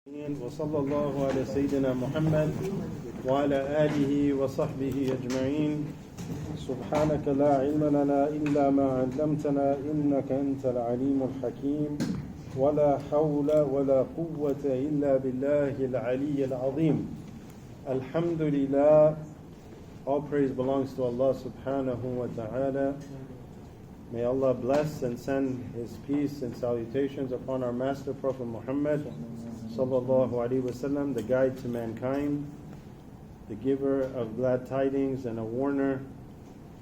وصلى الله على سيدنا محمد وعلى آله وصحبه أجمعين. سبحانك لا علم لنا إلا ما علمتنا إنك أنت العليم الحكيم ولا حول ولا قوة إلا بالله العلي العظيم. Alhamdulillah, all praise belongs to Allah subhanahu wa ta'ala. May Allah bless and send His peace and salutations upon our Master Prophet Muhammad sallallahu alaihi wasallam, the guide to mankind, the giver of glad tidings and a warner.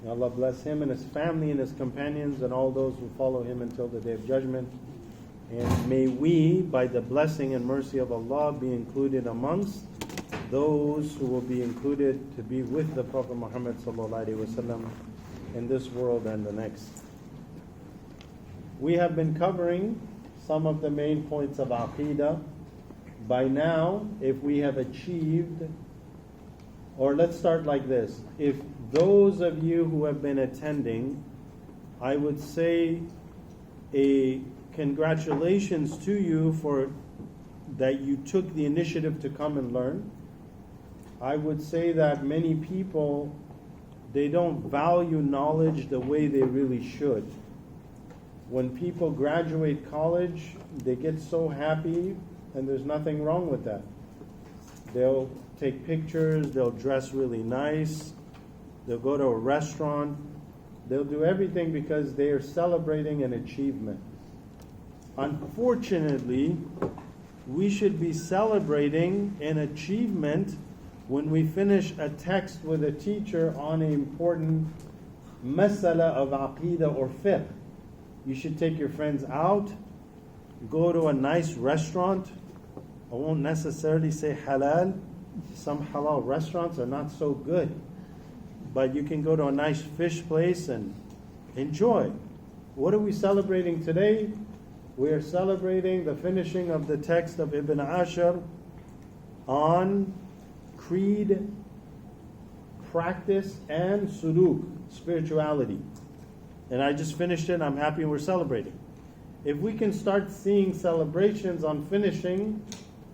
May Allah bless him and his family and his companions and all those who follow him until the day of judgment. And may we, by the blessing and mercy of Allah, be included amongst those who will be included to be with the Prophet Muhammad sallallahu alaihi wasallam in this world and the next. We have been covering some of the main points of Aqidah. By now, if we have achieved, or let's start like this, if those of you who have been attending, I would say a congratulations to you for that you took the initiative to come and learn. I would say that many people, they don't value knowledge the way they really should. When people graduate college, they get so happy, and there's nothing wrong with that. They'll take pictures, they'll dress really nice, they'll go to a restaurant, they'll do everything because they are celebrating an achievement. Unfortunately, we should be celebrating an achievement when we finish a text with a teacher on an important masala of aqidah or fiqh. You should take your friends out, go to a nice restaurant. I won't necessarily say halal. Some halal restaurants are not so good. But you can go to a nice fish place and enjoy. What are we celebrating today? We are celebrating the finishing of the text of Ibn Ashar on creed, practice, and suluk, spirituality. And I just finished it and I'm happy we're celebrating. If we can start seeing celebrations on finishing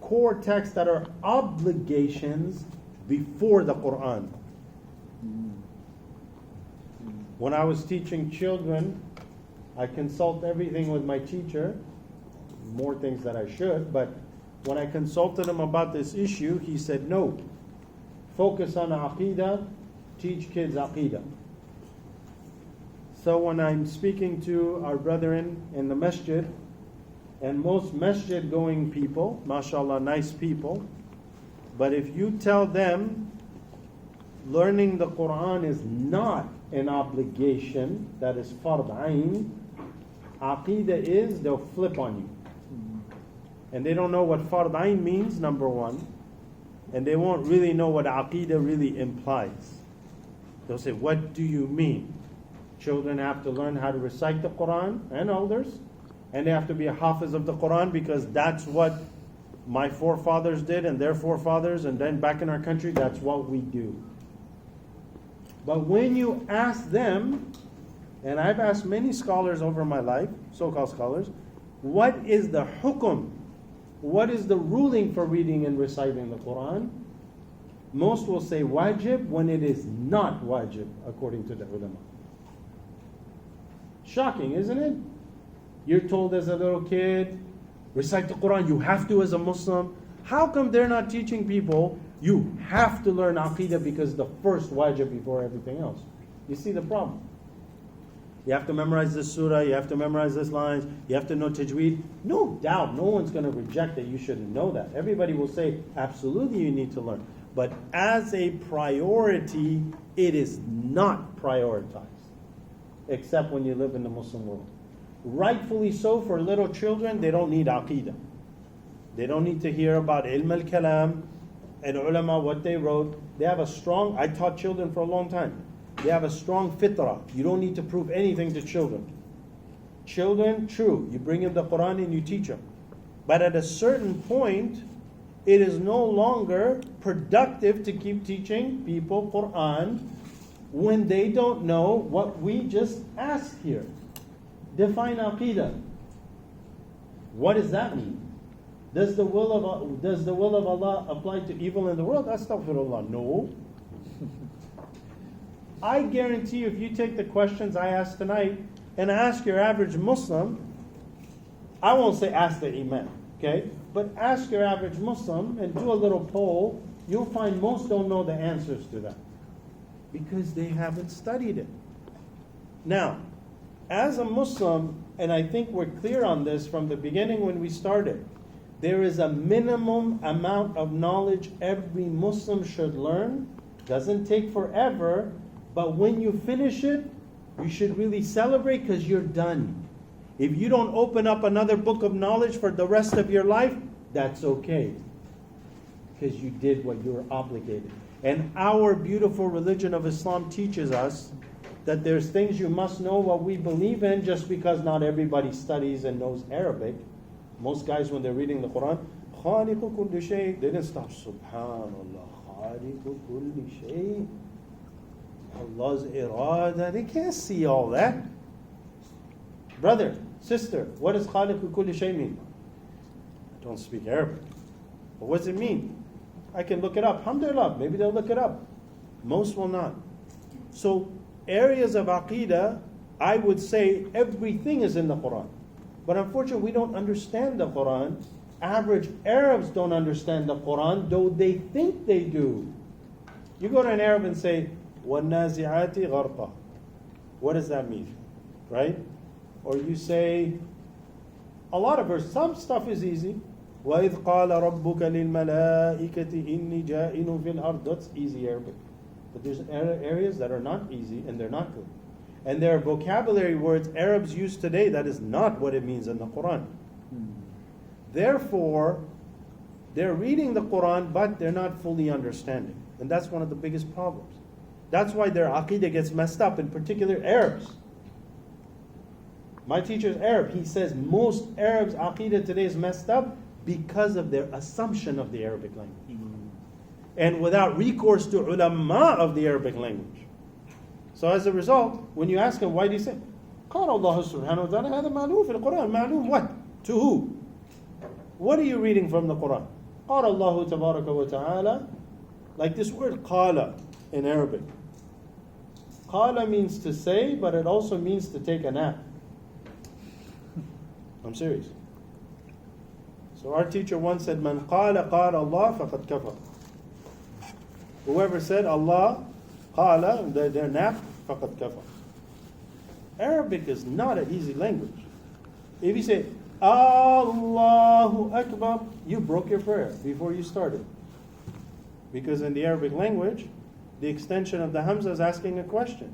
core texts that are obligations before the Quran. When I was teaching children, I consult everything with my teacher, more things that I should, but when I consulted him about this issue, he said, no, focus on Aqidah, teach kids Aqidah. So when I'm speaking to our brethren in the masjid, and most masjid going people, mashallah, nice people, but if you tell them learning the Quran is not an obligation, that is fard ayn, Aqidah is, they'll flip on you. And they don't know what fard ayn means, number one, and they won't really know what Aqidah really implies. They'll say, what do you mean? Children have to learn how to recite the Quran, and elders, and they have to be a hafiz of the Quran because that's what my forefathers did and their forefathers, and then back in our country, that's what we do. But when you ask them, and I've asked many scholars over my life, so-called scholars, what is the hukum? What is the ruling for reading and reciting the Quran? Most will say wajib when it is not wajib, according to the ulama. Shocking, isn't it? You're told as a little kid, recite the Quran, you have to as a Muslim. How come they're not teaching people, you have to learn Aqidah because the first wajib before everything else? You see the problem. You have to memorize this surah, you have to memorize this lines, you have to know tajweed. No doubt, no one's going to reject that you shouldn't know that. Everybody will say, absolutely you need to learn. But as a priority, it is not prioritized. Except when you live in the Muslim world. Rightfully so, for little children, they don't need Aqidah. They don't need to hear about Ilm al-Kalam and ulama, what they wrote. They have a strong, I taught children for a long time. They have a strong fitrah. You don't need to prove anything to children. Children, true, you bring them the Quran and you teach them. But at a certain point, it is no longer productive to keep teaching people Quran when they don't know what we just asked here. Define Aqidah. What does that mean? Does the will of Allah apply to evil in the world? Astaghfirullah. No. I guarantee you, if you take the questions I asked tonight and ask your average Muslim, I won't say ask the Imam, okay? But ask your average Muslim and do a little poll, you'll find most don't know the answers to that because they haven't studied it. Now, as a Muslim, and I think we're clear on this from the beginning when we started, there is a minimum amount of knowledge every Muslim should learn. Doesn't take forever, but when you finish it, you should really celebrate because you're done. If you don't open up another book of knowledge for the rest of your life, that's okay, because you did what you were obligated. And our beautiful religion of Islam teaches us that there's things you must know what we believe in just because not everybody studies and knows Arabic. Most guys, when they're reading the Quran, خالق كل شيء, they didn't stop, Subhanallah, خالق كل شيء, Allah's irada, they can't see all that. Brother, sister, what does خالق كل شيء mean? I don't speak Arabic. But what does it mean? I can look it up. Alhamdulillah, maybe they'll look it up. Most will not. So, areas of Aqidah, I would say everything is in the Quran. But unfortunately, we don't understand the Quran. Average Arabs don't understand the Quran, though they think they do. You go to an Arab and say, وَالنَّازِعَاتِ غَرْقًا. What does that mean? Right? Or you say, a lot of verses, some stuff is easy. وَإِذْ قَالَ رَبُّكَ لِلْمَلَائِكَةِ إِنِّي جَائِلٌ فِي الْأَرْضِ. That's easy Arabic. But there's areas that are not easy and they're not good. And there are vocabulary words Arabs use today that is not what it means in the Quran. Therefore, they're reading the Quran, but they're not fully understanding. And that's one of the biggest problems. That's why their Aqidah gets messed up, in particular Arabs. My teacher's Arab. He says most Arabs' Aqidah today is messed up because of their assumption of the Arabic language. And without recourse to ulama of the Arabic language. So as a result, when you ask him, why do you say, قال الله سبحانه وتعالى هذا معلوم في القرآن. معلوم what? To who? What are you reading from the Quran? قال الله تبارك وتعالى. Like this word قال in Arabic. قال means to say, but it also means to take a nap. I'm serious. So our teacher once said, من قال قال الله فقد كفر. Whoever said Allah, qala, their nap, faqad kafar. Arabic is not an easy language. If you say, Allahu Akbar, you broke your prayer before you started. Because in the Arabic language, the extension of the Hamza is asking a question.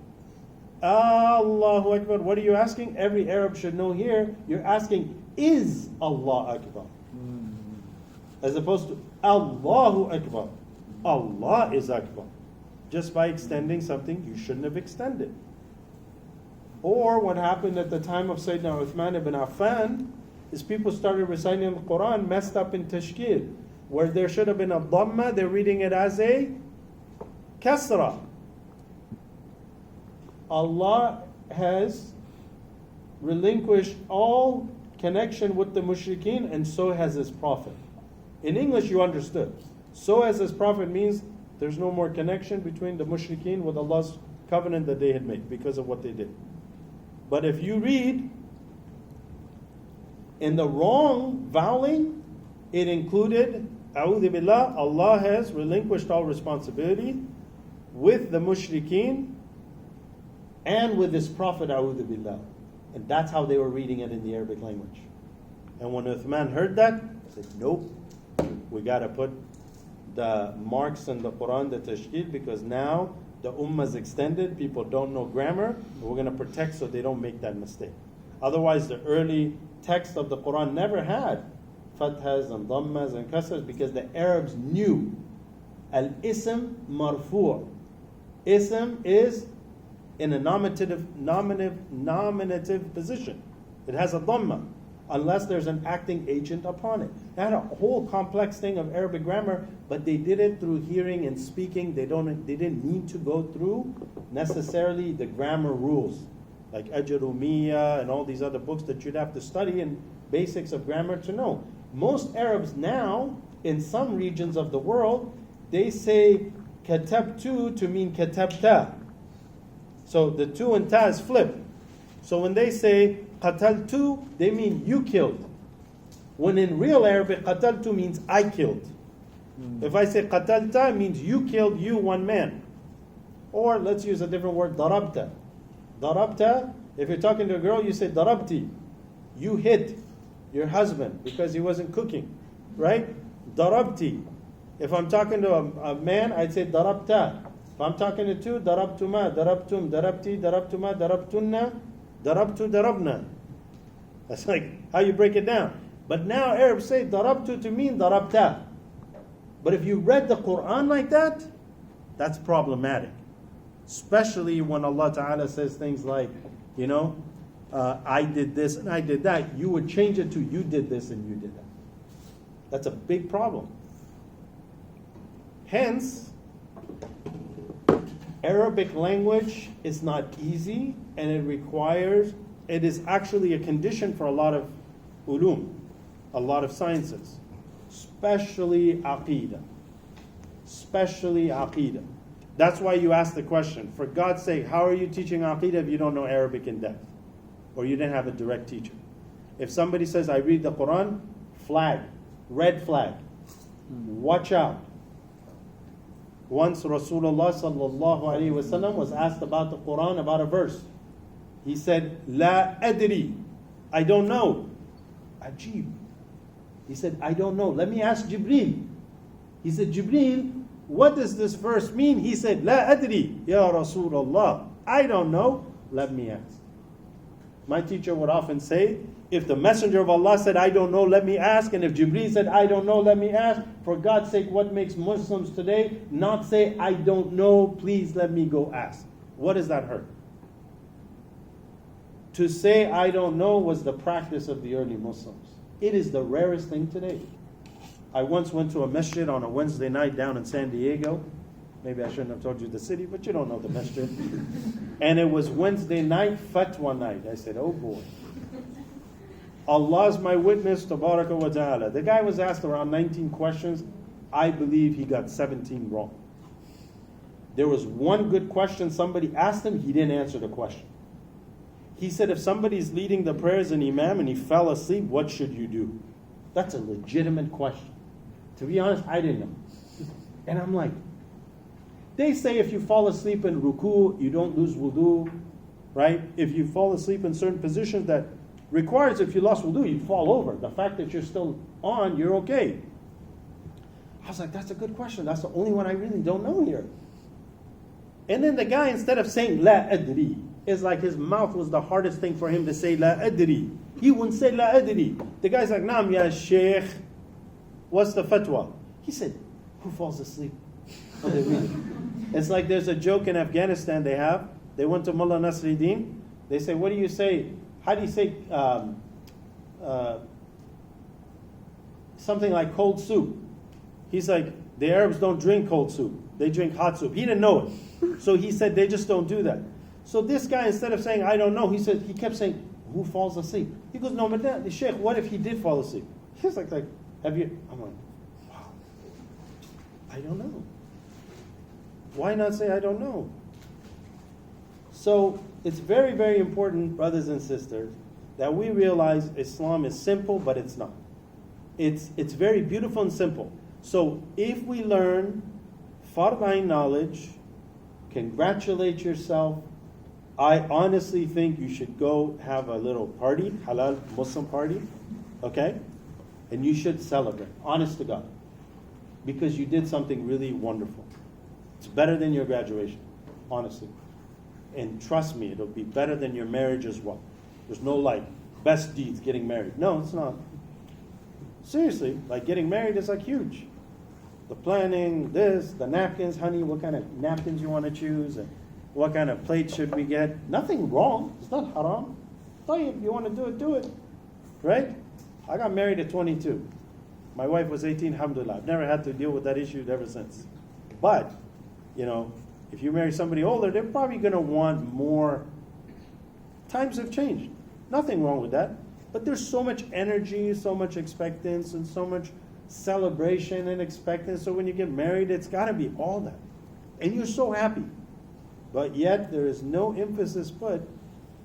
Allahu Akbar, what are you asking? Every Arab should know here, you're asking, is Allah Akbar? As opposed to, Allahu Akbar. Allah is Akbar. Just by extending something you shouldn't have extended. Or what happened at the time of Sayyidina Uthman ibn Affan is people started reciting the Quran messed up in tashkil. Where there should have been a dhamma, they're reading it as a kasra. Allah has relinquished all connection with the mushrikeen, and so has His Prophet. In English you understood. So as His Prophet means there's no more connection between the mushrikeen with Allah's covenant that they had made because of what they did. But if you read in the wrong voweling, it included, A'udhu Billah, Allah has relinquished all responsibility with the mushrikeen and with His Prophet, A'udhu Billah. And that's how they were reading it in the Arabic language. And when Uthman heard that, he said, nope, we got to put the marks in the Quran, the tashkil, because now the ummah is extended, people don't know grammar, and we're going to protect so they don't make that mistake. Otherwise, the early text of the Quran never had fathas and dhammas and kasras because the Arabs knew al-ism marfu'. Ism is in a nominative position. It has a dhamma, unless there's an acting agent upon it. They had a whole complex thing of Arabic grammar, but they did it through hearing and speaking. They didn't need to go through necessarily the grammar rules, like Ajrumiyya and all these other books that you'd have to study and basics of grammar to know. Most Arabs now, in some regions of the world, they say katabtu to mean katabta. So the tu and ta is flipped. So when they say qataltu, they mean you killed. When in real Arabic, qataltu means I killed. If I say qatalta, it means you killed, you, one man. Or let's use a different word, darabta. Darabta, if you're talking to a girl, you say darabti. You hit your husband because he wasn't cooking, right? Darabti. If I'm talking to a man, I'd say darabta. If I'm talking to two, darabtuma, darabtum, darabti, darabtuma, darabtunna, darabtu, darabna. That's like how you break it down. But now Arabs say darabtu to mean darabta. But if you read the Quran like that, that's problematic. Especially when Allah Ta'ala says things like, I did this and I did that. You would change it to you did this and you did that. That's a big problem. Hence, Arabic language is not easy, and it is actually a condition for a lot of ulum, a lot of sciences, especially aqeedah. That's why you ask the question, for God's sake, how are you teaching aqeedah if you don't know Arabic in depth? Or you didn't have a direct teacher? If somebody says, I read the Quran, flag, red flag, watch out. Once Rasulullah sallallahu alaihi wasallam was asked about the Quran, about a verse. He said, La adri, I don't know. Ajib. He said, I don't know. Let me ask Jibreel. He said, Jibreel, what does this verse mean? He said, La adri, Ya Rasulullah. I don't know. Let me ask. My teacher would often say, if the Messenger of Allah said, I don't know, let me ask, and if Jibreel said, I don't know, let me ask, for God's sake, what makes Muslims today not say, I don't know, please let me go ask? What does that hurt? To say, I don't know, was the practice of the early Muslims. It is the rarest thing today. I once went to a masjid on a Wednesday night down in San Diego. Maybe I shouldn't have told you the city, but you don't know the masjid. And it was Wednesday night, fatwa night. I said, oh boy. Allah's my witness, tabaraka wa ta'ala. The guy was asked around 19 questions. I believe he got 17 wrong. There was one good question somebody asked him, he didn't answer the question. He said, if somebody's leading the prayers in Imam and he fell asleep, what should you do? That's a legitimate question. To be honest, I didn't know. And I'm like, they say if you fall asleep in ruku, you don't lose wudu, right? If you fall asleep in certain positions that requires, if you lost wudu, you'd fall over. The fact that you're still on, you're okay. I was like, that's a good question. That's the only one I really don't know here. And then the guy, instead of saying la adri, it's like his mouth was the hardest thing for him to say la adri. He wouldn't say la adri. The guy's like, naam ya sheikh, what's the fatwa? He said, who falls asleep when they read it? It's like there's a joke in Afghanistan they went to Mullah Nasruddin. They say, what do you say? How do you say something like cold soup? He's like, the Arabs don't drink cold soup. They drink hot soup. He didn't know it. So he said, they just don't do that. So this guy, instead of saying, I don't know, he kept saying, who falls asleep? He goes, no, but the Sheikh, what if he did fall asleep? He's like, have you? I'm like, wow, I don't know. Why not say, I don't know? So it's very, very important, brothers and sisters, that we realize Islam is simple, but it's not. It's very beautiful and simple. So if we learn Fard Ain knowledge, congratulate yourself. I honestly think you should go have a little party, halal Muslim party, okay? And you should celebrate, honest to God, because you did something really wonderful. It's better than your graduation, honestly. And trust me, it'll be better than your marriage as well. There's no best deeds getting married. No, it's not. Seriously, getting married is huge. The planning, the napkins, honey, what kind of napkins you want to choose, and what kind of plate should we get. Nothing wrong. It's not haram. If you want to do it. Right? I got married at 22. My wife was 18, alhamdulillah. I've never had to deal with that issue ever since. But, if you marry somebody older, they're probably going to want more. Times have changed. Nothing wrong with that. But there's so much energy, so much expectance, and so much celebration and expectance. So when you get married, it's got to be all that. And you're so happy. But yet there is no emphasis put.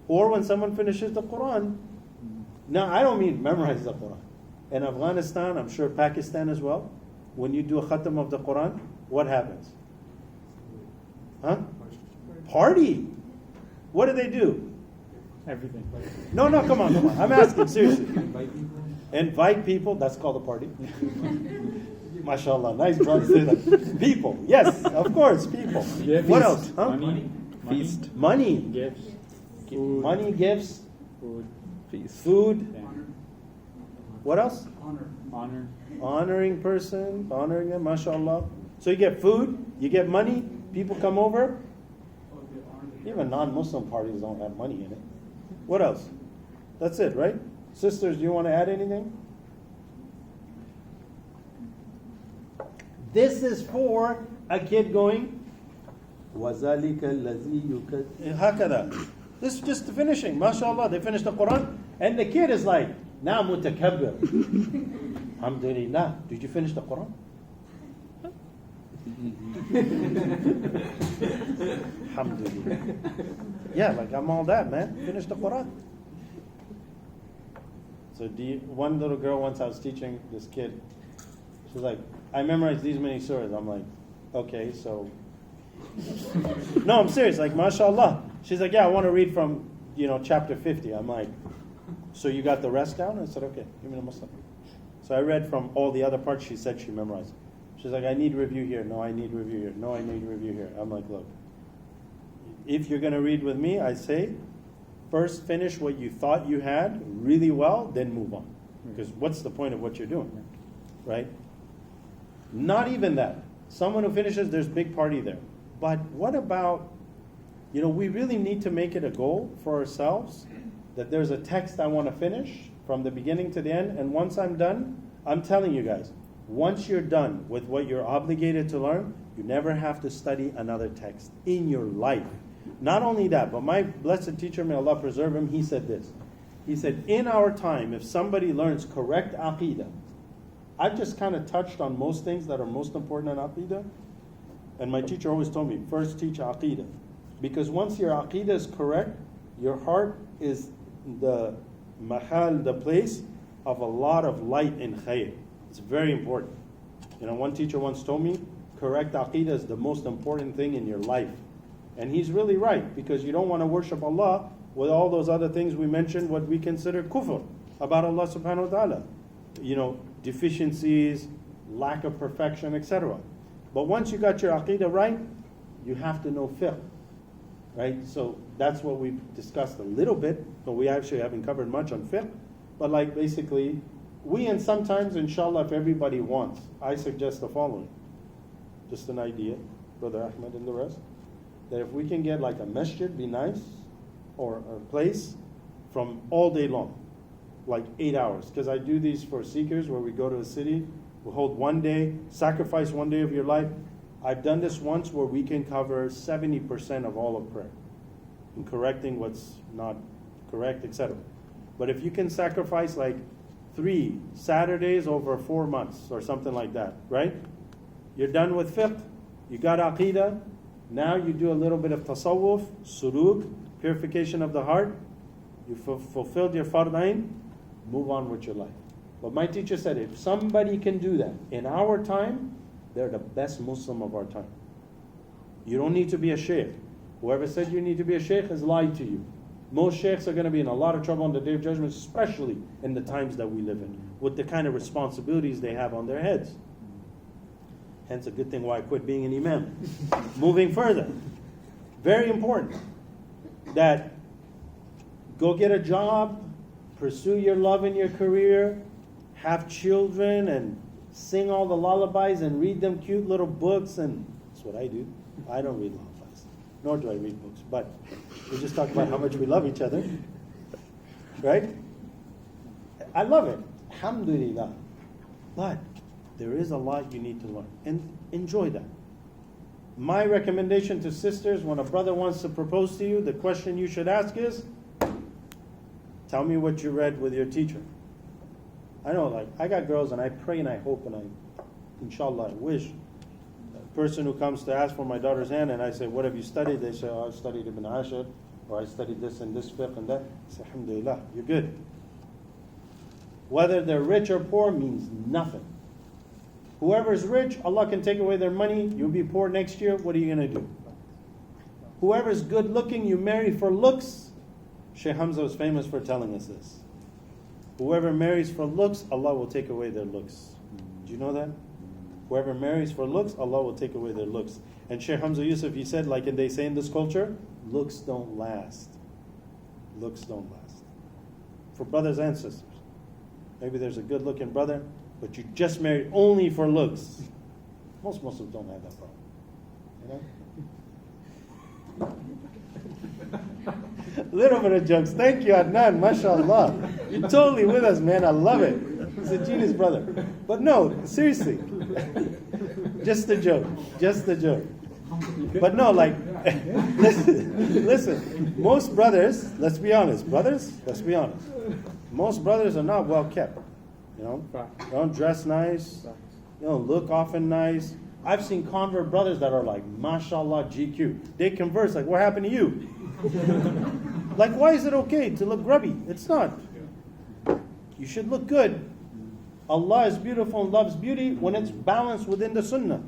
Or when someone finishes the Quran. Now, I don't mean memorize the Quran. In Afghanistan, I'm sure Pakistan as well, when you do a khatam of the Quran, what happens? Huh? Party. What do they do? Everything. No, come on. I'm asking seriously. Invite people. That's called a party. MashaAllah. Nice brother say that. People. Yes, of course, people. Yeah, What feast. else? Huh? Money. Feast. Money. Gifts. Food. Money, gifts. Food. Feast. Food. Yeah. What else? Honor. Honoring person. Honoring them. MashaAllah. So you get food. You get money. People come over. Even non-Muslim parties don't have money in it. What else? That's it, right? Sisters, do you want to add anything? This is for a kid going, وَذَلِكَ الَّذِي هَكَذَا. This is just the finishing. MashaAllah, they finished the Quran. And the kid is like, now mutakabbir. Alhamdulillah. Did you finish the Quran? Alhamdulillah. Yeah, like I'm all that, man. Finish the Quran. So one little girl once I was teaching this kid, she was like, I memorized these many surahs. I'm like, okay, so. No, I'm serious, like, mashallah. She's like, yeah, I want to read from, chapter 50. I'm like, so you got the rest down? I said, okay, give me the Muslim. So I read from all the other parts she said she memorized. She's like, I need review here. No, I need review here. No, I need review here. I'm like, look, if you're going to read with me, I say, first finish what you thought you had really well, then move on. Because what's the point of what you're doing, right? Not even that. Someone who finishes, there's big party there. But what about, we really need to make it a goal for ourselves that there's a text I want to finish from the beginning to the end, and once I'm done, I'm telling you guys, once you're done with what you're obligated to learn, you never have to study another text in your life. Not only that, but my blessed teacher, may Allah preserve him, he said this. He said, in our time, if somebody learns correct aqidah, I've just kind of touched on most things that are most important in aqidah, and my teacher always told me, first teach aqidah. Because once your aqidah is correct, your heart is the mahal, the place of a lot of light and khayr. It's very important. One teacher once told me, correct aqidah is the most important thing in your life. And he's really right, because you don't want to worship Allah with all those other things we mentioned, what we consider kufr about Allah subhanahu wa ta'ala. Deficiencies, lack of perfection, etc. But once you got your aqidah right, you have to know fiqh. Right? So that's what we've discussed a little bit, but we actually haven't covered much on fiqh. But basically, and sometimes, inshallah, if everybody wants, I suggest the following. Just an idea, Brother Ahmed and the rest. That if we can get like a masjid, be nice, or a place from all day long, like 8 hours. Because I do these for seekers where we go to a city, we hold one day, sacrifice one day of your life. I've done this once where we can cover 70% of all of prayer in correcting what's not correct, etc. But if you can sacrifice like 3 Saturdays over 4 months or something like that, right? You're done with fiqh, you got aqidah, now you do a little bit of tasawwuf, suluk, purification of the heart, you fulfilled your fardain, move on with your life. But my teacher said, if somebody can do that in our time, they're the best Muslim of our time. You don't need to be a sheikh. Whoever said you need to be a sheikh has lied to you. Most sheikhs are going to be in a lot of trouble on the Day of Judgment, especially in the times that we live in, with the kind of responsibilities they have on their heads. Hence a good thing why I quit being an imam. Moving further, very important that go get a job, pursue your love in your career, have children, and sing all the lullabies and read them cute little books, and that's what I do. I don't read lullabies, nor do I read books, but we just talk about how much we love each other, right? I love it, alhamdulillah, but there is a lot you need to learn, and enjoy that. My recommendation to sisters, when a brother wants to propose to you, the question you should ask is, Tell me what you read with your teacher. I know, like, I got girls and I pray and I hope and inshallah, I wish. A person who comes to ask for my daughter's hand and I say, what have you studied? They say, oh, I studied Ibn Ashir, or I studied this and this fiqh and that. I say, alhamdulillah, you're good. Whether they're rich or poor means nothing. Whoever's rich, Allah can take away their money, you'll be poor next year, what are you going to do? Whoever's good looking, you marry for looks. Shaykh Hamza was famous for telling us this. Whoever marries for looks, Allah will take away their looks. Do you know that? Whoever marries for looks, Allah will take away their looks. And Shaykh Hamza Yusuf, he said, like they say in this culture, looks don't last. Looks don't last. For brothers and sisters. Maybe there's a good looking brother, but you just married only for looks. Most Muslims don't have that problem. You know? Little bit of jokes. Thank you, Adnan. MashaAllah. You're totally with us, man. I love it. He's a genius brother. But no, seriously. Just a joke. Just a joke. But no, like, listen. Most brothers, let's be honest. Brothers, let's be honest. Most brothers are not well kept. You know? They don't dress nice. They don't look often nice. I've seen convert brothers that are like, mashallah, GQ. They converse like, what happened to you? Like, why is it okay to look grubby? It's not. You should look good. Allah is beautiful and loves beauty when it's balanced within the sunnah.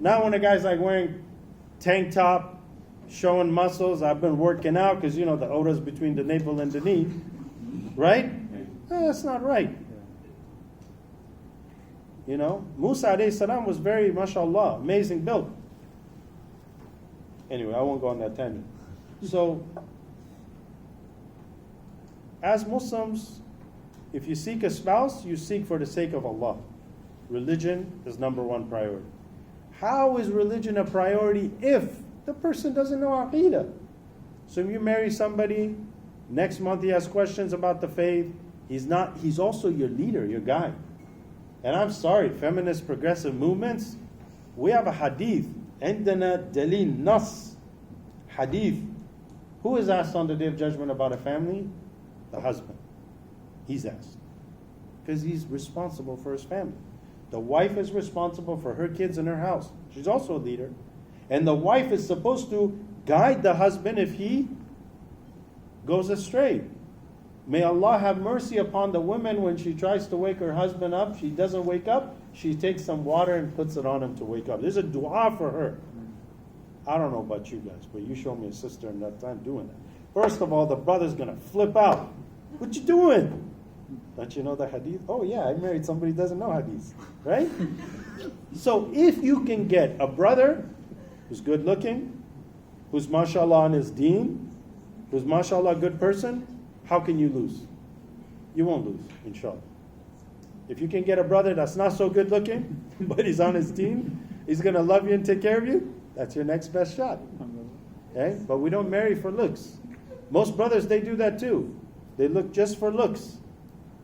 Now when a guy's like wearing tank top, showing muscles, I've been working out because, you know, the aura's between the navel and the knee. Right? That's not right. You know, Musa alayhi salam was very, mashallah, amazing build. Anyway, I won't go on that tangent. So, as Muslims, if you seek a spouse, you seek for the sake of Allah. Religion is number one priority. How is religion a priority if the person doesn't know Aqidah? So if you marry somebody, next month he has questions about the faith, he's also your leader, your guide. And I'm sorry, feminist progressive movements, we have a hadith. عندنا دليل نص. Hadith. Who is asked on the Day of Judgment about a family? The husband. He's asked. Because he's responsible for his family. The wife is responsible for her kids and her house. She's also a leader. And the wife is supposed to guide the husband if he goes astray. May Allah have mercy upon the woman when she tries to wake her husband up. She doesn't wake up. She takes some water and puts it on him to wake up. There's a dua for her. I don't know about you guys, but you show me a sister in that time doing that. First of all, the brother's going to flip out. What you doing? Don't you know the hadith? Oh yeah, I married somebody who doesn't know hadith. Right? So if you can get a brother who's good looking, who's mashallah on his deen, who's mashallah a good person, how can you lose? You won't lose, inshallah. If you can get a brother that's not so good looking, but he's on his deen, he's going to love you and take care of you, that's your next best shot. Okay? But we don't marry for looks. Most brothers, they do that too. They look just for looks.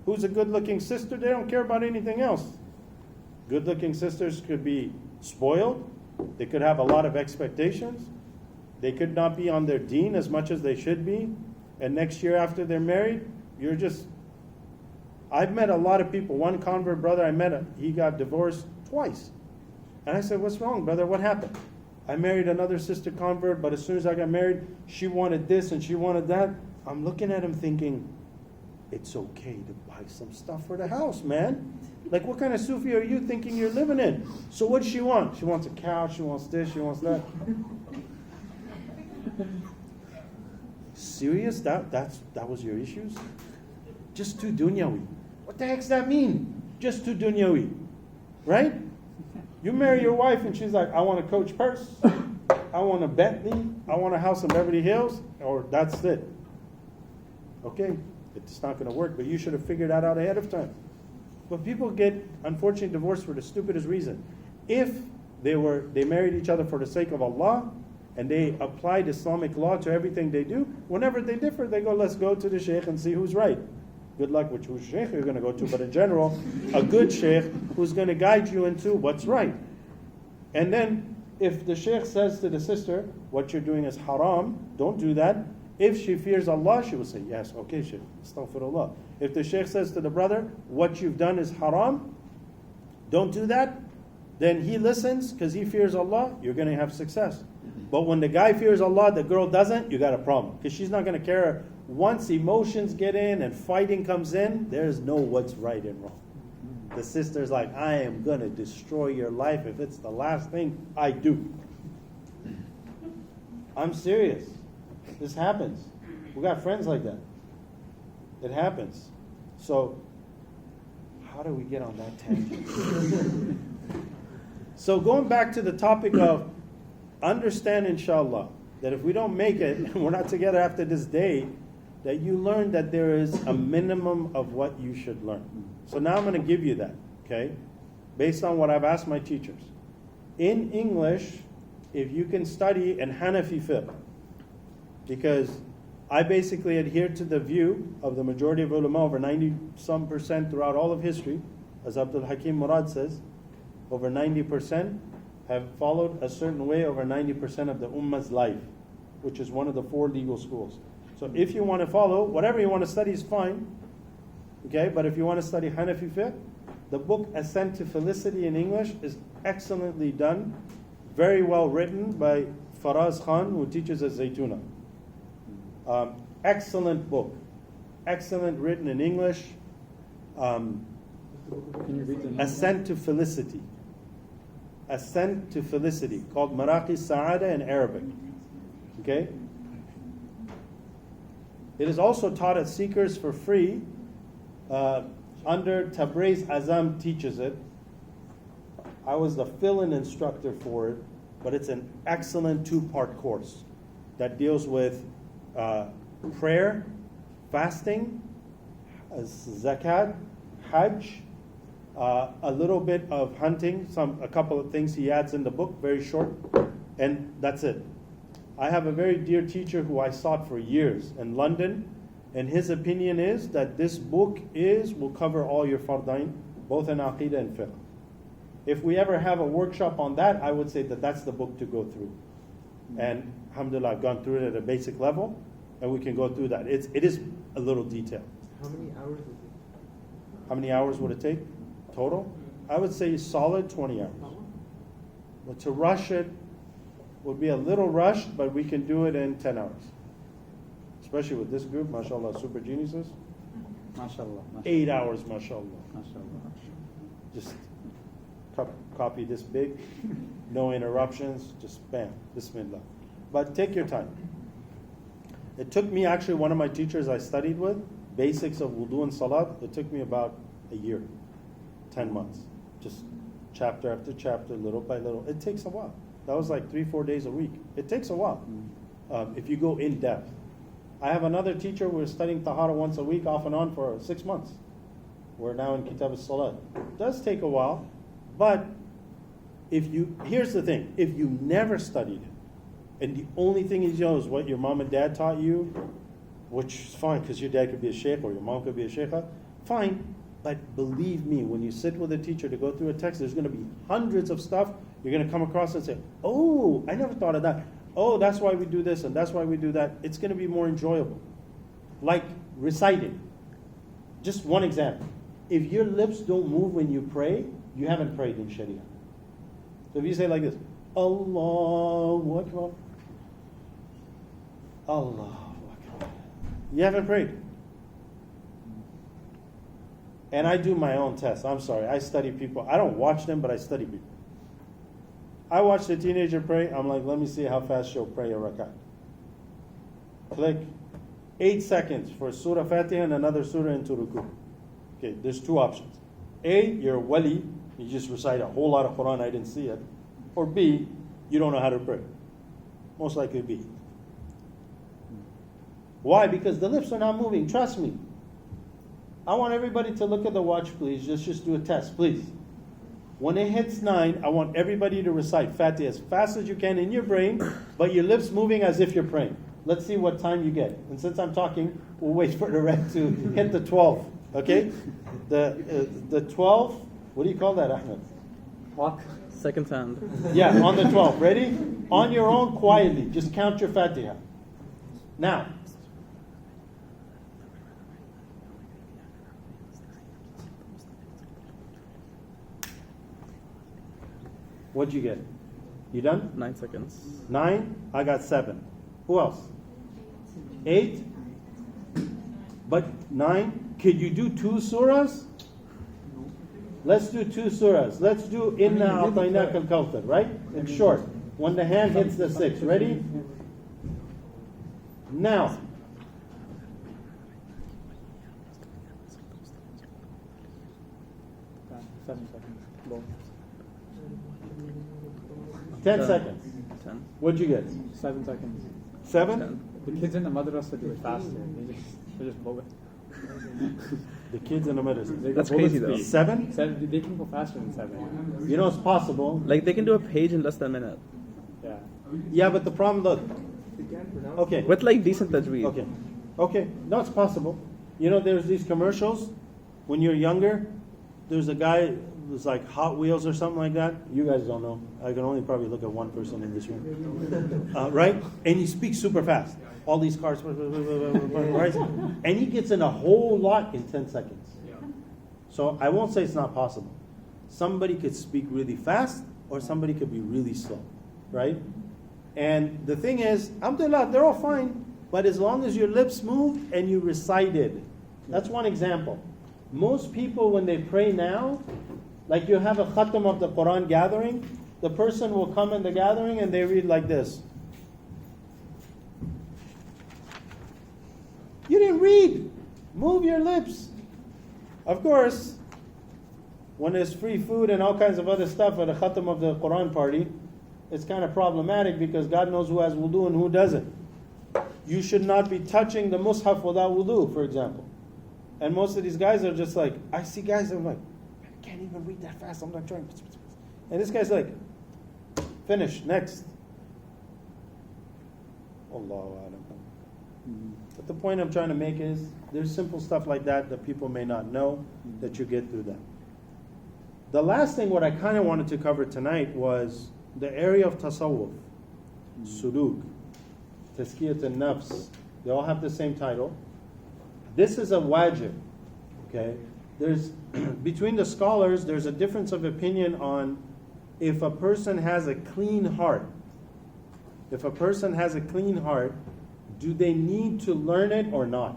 Who's a good-looking sister? They don't care about anything else. Good-looking sisters could be spoiled. They could have a lot of expectations. They could not be on their deen as much as they should be. And next year after they're married, you're just... I've met a lot of people. One convert brother I met, he got divorced twice. And I said, what's wrong, brother? What happened? I married another sister convert, but as soon as I got married, she wanted this and she wanted that. I'm looking at him thinking, it's okay to buy some stuff for the house, man. Like, what kind of Sufi are you thinking you're living in? So what does she want? She wants a couch, she wants this, she wants that. Serious? That was your issues? Just too dunyawi. What the heck's that mean? Just too dunyawi. Right? You marry your wife and she's like, I want a Coach purse, I want a Bentley, I want a house in Beverly Hills, or that's it. Okay, it's not going to work, but you should have figured that out ahead of time. But people get, unfortunately, divorced for the stupidest reason. If they married each other for the sake of Allah, and they applied Islamic law to everything they do, whenever they differ, they go, let's go to the sheikh and see who's right. Good luck with whose sheikh you're going to go to, but in general, a good sheikh who's going to guide you into what's right. And then, if the sheikh says to the sister, what you're doing is haram, don't do that, If she fears Allah, she will say, yes, okay, Shaykh, astaghfirullah. If the Shaykh says to the brother, what you've done is haram, don't do that, then he listens because he fears Allah, you're going to have success. But when the guy fears Allah, the girl doesn't, you got a problem. Because she's not going to care. Once emotions get in and fighting comes in, there's no what's right and wrong. The sister's like, I am going to destroy your life if it's the last thing I do. I'm serious. This happens. We got friends like that. It happens. So, how do we get on that tangent? So going back to the topic of understand, inshallah, that if we don't make it, we're not together after this day, that you learn that there is a minimum of what you should learn. So now I'm going to give you that, okay? Based on what I've asked my teachers. In English, if you can study in Hanafi fiqh, because I basically adhere to the view of the majority of ulama, over 90% throughout all of history, as Abdul Hakim Murad says, over 90% have followed a certain way over 90% of the ummah's life, which is one of the 4 legal schools. So if you want to follow, whatever you want to study is fine, okay? But if you want to study Hanafi fiqh, the book Ascent to Felicity in English is excellently done, very well written by Faraz Khan, who teaches at Zaytuna. Excellent book, excellent written in English. Can you read the name? Ascent to Felicity. Ascent to Felicity, called Maraqi Sa'ada in Arabic. Okay? It is also taught at Seekers for free. Under Tabriz Azam teaches it. I was the fill-in instructor for it, but it's an excellent 2-part course that deals with prayer, fasting, zakat, hajj, a little bit of hunting, a couple of things he adds in the book, very short, and that's it. I have a very dear teacher who I sought for years in London, and his opinion is that this book will cover all your fardain, both in aqidah and fiqh. If we ever have a workshop on that, I would say that that's the book to go through. And alhamdulillah, I've gone through it at a basic level, and we can go through that. It is a little detailed. How many hours is it? How many hours would it take total? I would say solid 20 hours. But to rush it would be a little rushed, but we can do it in 10 hours. Especially with this group, mashallah, super geniuses. MashaAllah. 8 hours, mashallah. MashaAllah. Just copy this big, no interruptions, just bam, bismillah. But take your time. It took me, actually, one of my teachers I studied with, basics of wudu and salat, it took me about a year, 10 months. Just chapter after chapter, little by little. It takes a while. That was like 3-4 days a week. It takes a while if you go in depth. I have another teacher, we're studying Tahara once a week, off and on for 6 months. We're now in Kitab al-Salat. It does take a while, but here's the thing, if you never studied it, and the only thing you know is what your mom and dad taught you, which is fine, because your dad could be a sheikh or your mom could be a sheikha, fine, but believe me, when you sit with a teacher to go through a text, there's going to be hundreds of stuff you're going to come across and say, oh, I never thought of that. Oh, that's why we do this and that's why we do that. It's going to be more enjoyable. Like reciting. Just one example. If your lips don't move when you pray, you haven't prayed in Sharia. So if you say like this, Allahu Akbar, Allahu Akbar, you haven't prayed. And I do my own tests. I'm sorry, I study people. I don't watch them, but I study people. I watch the teenager pray. I'm like, let me see how fast she'll pray a rakat. Click. 8 seconds for Surah Fatiha and another surah into ruku. Okay, there's 2 options. A, you're a wali. You just recite a whole lot of Quran, I didn't see it. Or B, you don't know how to pray. Most likely B. Why? Because the lips are not moving. Trust me. I want everybody to look at the watch, please. Let's just do a test, please. When it hits 9, I want everybody to recite Fatiha as fast as you can in your brain, but your lips moving as if you're praying. Let's see what time you get. And since I'm talking, we'll wait for the red to hit the 12. Okay? The 12, what do you call that, Ahmed? Walk. Second hand. Yeah, on the 12. Ready? On your own, quietly. Just count your Fatiha. Now, What'd you get? You done? 9 seconds. 9? I got 7. Who else? 8? But 9? Could you do 2 surahs? Let's do 2 surahs. Let's do Inna A'tainaka al-Kawthar, right? It's short. When the hand hits the 6. Ready? Now. Done. 7 seconds. Low. 10 Done. seconds. 10. What'd you get? 7 seconds. 7? 10. The kids in the madrasa do it faster. They just blow it. The kids in the medicine. They go That's bullet crazy, though. speed. 7? They can go faster than 7. You know it's possible. Like they can do a page in less than a minute. Yeah. Yeah, but the problem, look. Okay. With like decent tajweed. Okay. Okay. No, it's possible. You know, there's these commercials when you're younger. There's a guy who's like Hot Wheels or something like that. You guys don't know. I can only probably look at one person in this room. Right? And he speaks super fast. All these cars, right? And he gets in a whole lot in 10 seconds. So I won't say it's not possible. Somebody could speak really fast or somebody could be really slow. Right? And the thing is, alhamdulillah, they're all fine. But as long as your lips moved and you recited. That's one example. Most people, when they pray now, like you have a khatam of the Quran gathering, the person will come in the gathering and they read like this. You didn't read. Move your lips. Of course, when there's free food and all kinds of other stuff at a khatam of the Quran party, it's kind of problematic because God knows who has wudu and who doesn't. You should not be touching the mushaf without wudu, for example. And most of these guys are just like, I see guys, I'm like, I can't even read that fast. I'm not trying. And this guy's like, finish, next. Allahu A'lam. But the point I'm trying to make is, there's simple stuff like that that people may not know, that you get through that. The last thing what I kind of wanted to cover tonight was the area of tasawwuf, suluk, tazkiyat al-nafs. They all have the same title. This is a wajib, okay? There's, between the scholars, there's a difference of opinion on if a person has a clean heart. If a person has a clean heart, do they need to learn it or not?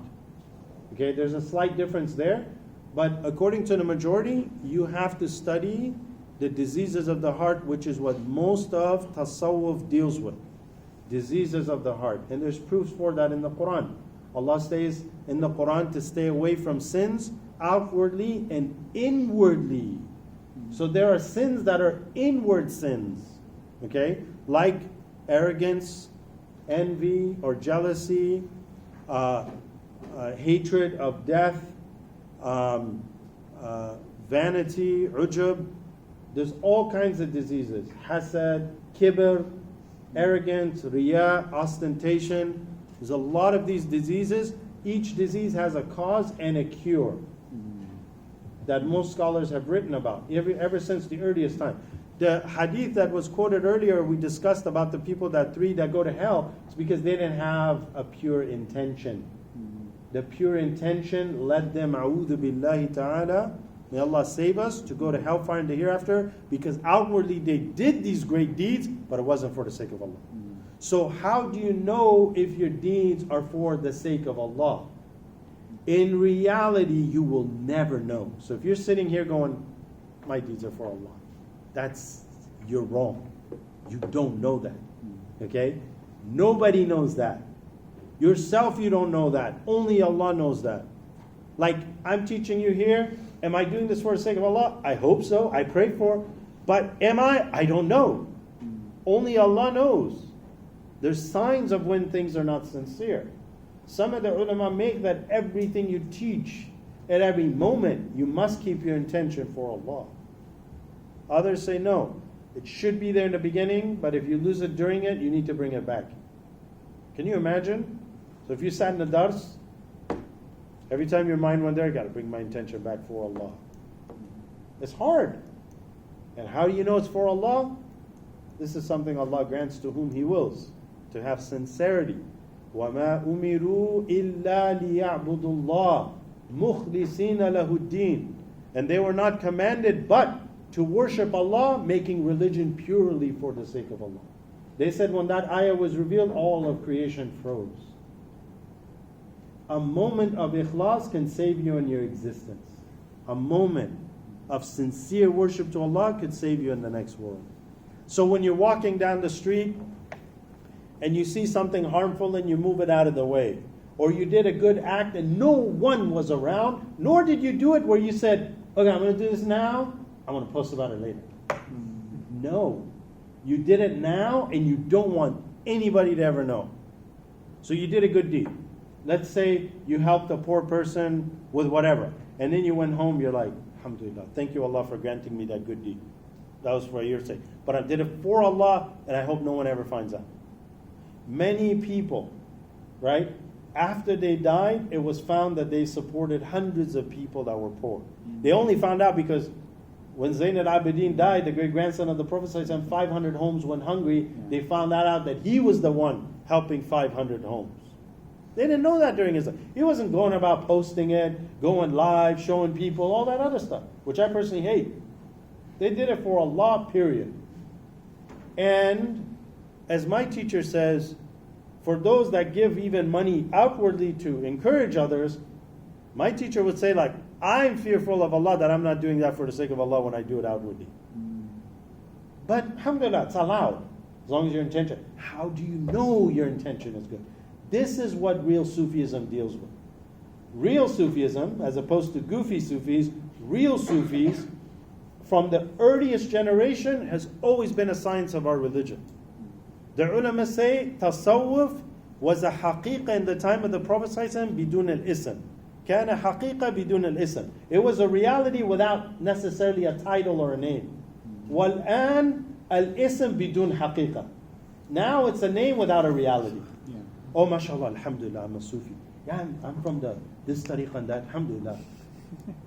Okay, there's a slight difference there. But according to the majority, you have to study the diseases of the heart, which is what most of tasawwuf deals with. Diseases of the heart. And there's proofs for that in the Quran. Allah says in the Quran to stay away from sins outwardly and inwardly. So there are sins that are inward sins. Okay? Like arrogance, envy or jealousy, hatred of death, vanity, ujub. There's all kinds of diseases. Hasad, kibr, arrogance, riya, ostentation. There's a lot of these diseases. Each disease has a cause and a cure that most scholars have written about, ever since the earliest time. The hadith that was quoted earlier, we discussed about the people that go to hell, it's because they didn't have a pure intention. The pure intention led them, a'udhu billahi ta'ala, may Allah save us, to go to hellfire in the hereafter, because outwardly they did these great deeds, but it wasn't for the sake of Allah. So how do you know if your deeds are for the sake of Allah? In reality, you will never know. So if you're sitting here going, my deeds are for Allah, you're wrong. You don't know that. Okay? Nobody knows that. Yourself, you don't know that. Only Allah knows that. Like, I'm teaching you here. Am I doing this for the sake of Allah? I hope so. I pray for. But am I? I don't know. Only Allah knows. There's signs of when things are not sincere. Some of the ulama make that everything you teach, at every moment, you must keep your intention for Allah. Others say no. It should be there in the beginning, but if you lose it during it, you need to bring it back. Can you imagine? So if you sat in the dars, every time your mind went there, I got to bring my intention back for Allah. It's hard. And how do you know it's for Allah? This is something Allah grants to whom He wills, to have sincerity. وَمَا أُمِرُوا إِلَّا لِيَعْبُدُوا اللَّهِ مُخْلِصِينَ لَهُ الدِّينَ. And they were not commanded but to worship Allah, making religion purely for the sake of Allah. They said when that ayah was revealed, all of creation froze. A moment of ikhlas can save you in your existence. A moment of sincere worship to Allah could save you in the next world. So when you're walking down the street and you see something harmful and you move it out of the way, or you did a good act and no one was around, nor did you do it where you said, okay, I'm going to do this now, I'm going to post about it later. No. You did it now and you don't want anybody to ever know. So you did a good deed. Let's say you helped a poor person with whatever, and then you went home, you're like, alhamdulillah, thank you Allah for granting me that good deed. That was for your sake. But I did it for Allah, and I hope no one ever finds out. Many people, right, after they died, it was found that they supported hundreds of people that were poor. They only found out because when Zayn al-Abidin died, the great-grandson of the Prophet, 500 homes went hungry. They found out that he was the one helping 500 homes. They didn't know that during his life. He wasn't going about posting it, going live, showing people, all that other stuff, which I personally hate. They did it for Allah, period. And as my teacher says, for those that give even money outwardly to encourage others, my teacher would say, like, I'm fearful of Allah that I'm not doing that for the sake of Allah when I do it outwardly. But alhamdulillah, it's allowed, as long as your intention. How do you know your intention is good? This is what real Sufism deals with. Real Sufism, as opposed to goofy Sufis, real Sufis, from the earliest generation, has always been a science of our religion. The ulama say, tasawwuf was a haqiqa in the time of the Prophet bidun al-ism. Kana haqiqa bidun al-ism. It was a reality without necessarily a title or a name. Wal-an al-ism bidun haqiqa. Now it's a name without a reality. Oh, mashallah, alhamdulillah, I'm a Sufi. Yeah, I'm from this tariq and that, alhamdulillah.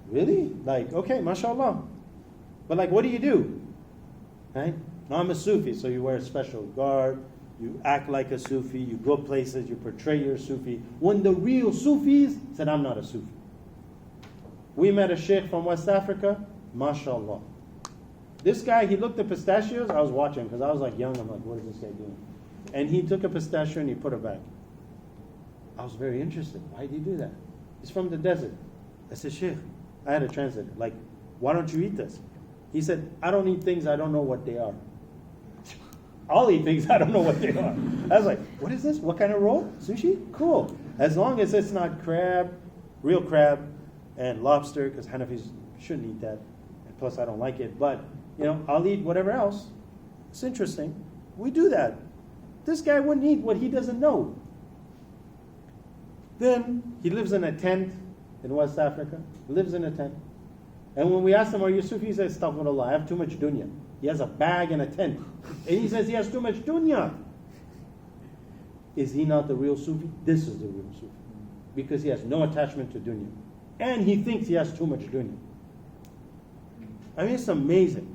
Really? Like, okay, mashallah. But like, what do you do? Right? No, I'm a Sufi, so you wear a special garb, you act like a Sufi, you go places, you portray you're a Sufi. When the real Sufis said, I'm not a Sufi. We met a sheikh from West Africa, mashallah. This guy, he looked at pistachios, I was watching because I was like young, I'm like, what is this guy doing? And he took a pistachio and he put it back. I was very interested. Why did he do that? He's from the desert. I said, Sheikh, I had a translator. Like, why don't you eat this? He said, I don't eat things I don't know what they are. I'll eat things I don't know what they are. I was like, what is this? What kind of roll? Sushi? Cool. As long as it's not crab, real crab, and lobster, because Hanafis shouldn't eat that. And plus, I don't like it. But, I'll eat whatever else. It's interesting. We do that. This guy wouldn't eat what he doesn't know. Then he lives in a tent in West Africa. He lives in a tent. And when we ask him, are you Sufi? He says, astaghfirullah, I have too much dunya. He has a bag and a tent. And he says he has too much dunya. Is he not the real Sufi? This is the real Sufi. Because he has no attachment to dunya. And he thinks he has too much dunya. I mean, it's amazing.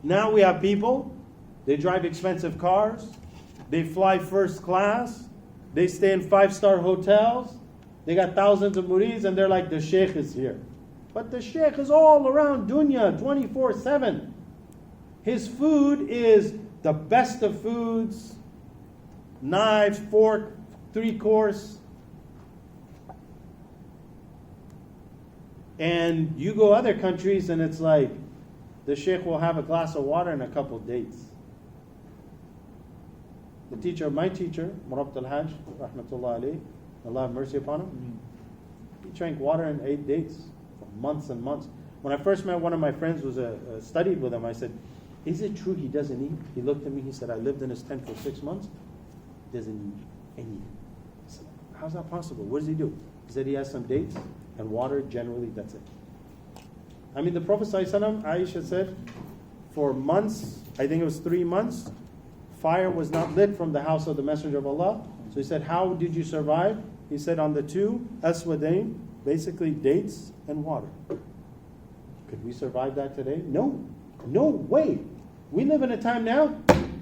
Now we have people, they drive expensive cars, they fly first class, they stay in 5-star hotels, they got thousands of murids, and they're like, the sheikh is here. But the sheikh is all around dunya, 24/7. His food is the best of foods, knife, fork, 3-course. And you go other countries and it's like, the sheikh will have a glass of water and a couple dates. My teacher, Murabt al-Hajj, rahmatullah alayhi, Allah have mercy upon him, he drank water and ate dates for months and months. When I first met one of my friends who studied with him, I said, is it true he doesn't eat? He looked at me, he said, I lived in his tent for 6 months. He doesn't eat anything. I said, how's that possible? What does he do? He said he has some dates and water, generally that's it. I mean, the Prophet ﷺ, Aisha said, for months, I think it was 3 months, fire was not lit from the house of the Messenger of Allah. So he said, how did you survive? He said, on the 2 aswadain, basically dates and water. Could we survive that today? No. No way. We live in a time now,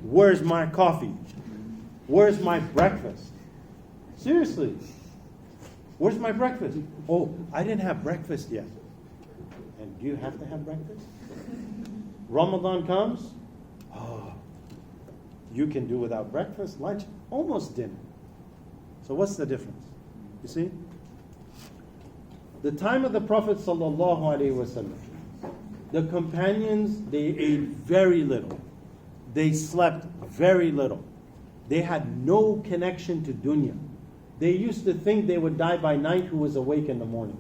where's my coffee? Where's my breakfast? Seriously. Where's my breakfast? Oh, I didn't have breakfast yet. And do you have to have breakfast? Ramadan comes, oh, you can do without breakfast, lunch, almost dinner. So what's the difference? You see? The time of the Prophet ﷺ, the companions, they ate very little. They slept very little. They had no connection to dunya. They used to think they would die by night who was awake in the morning.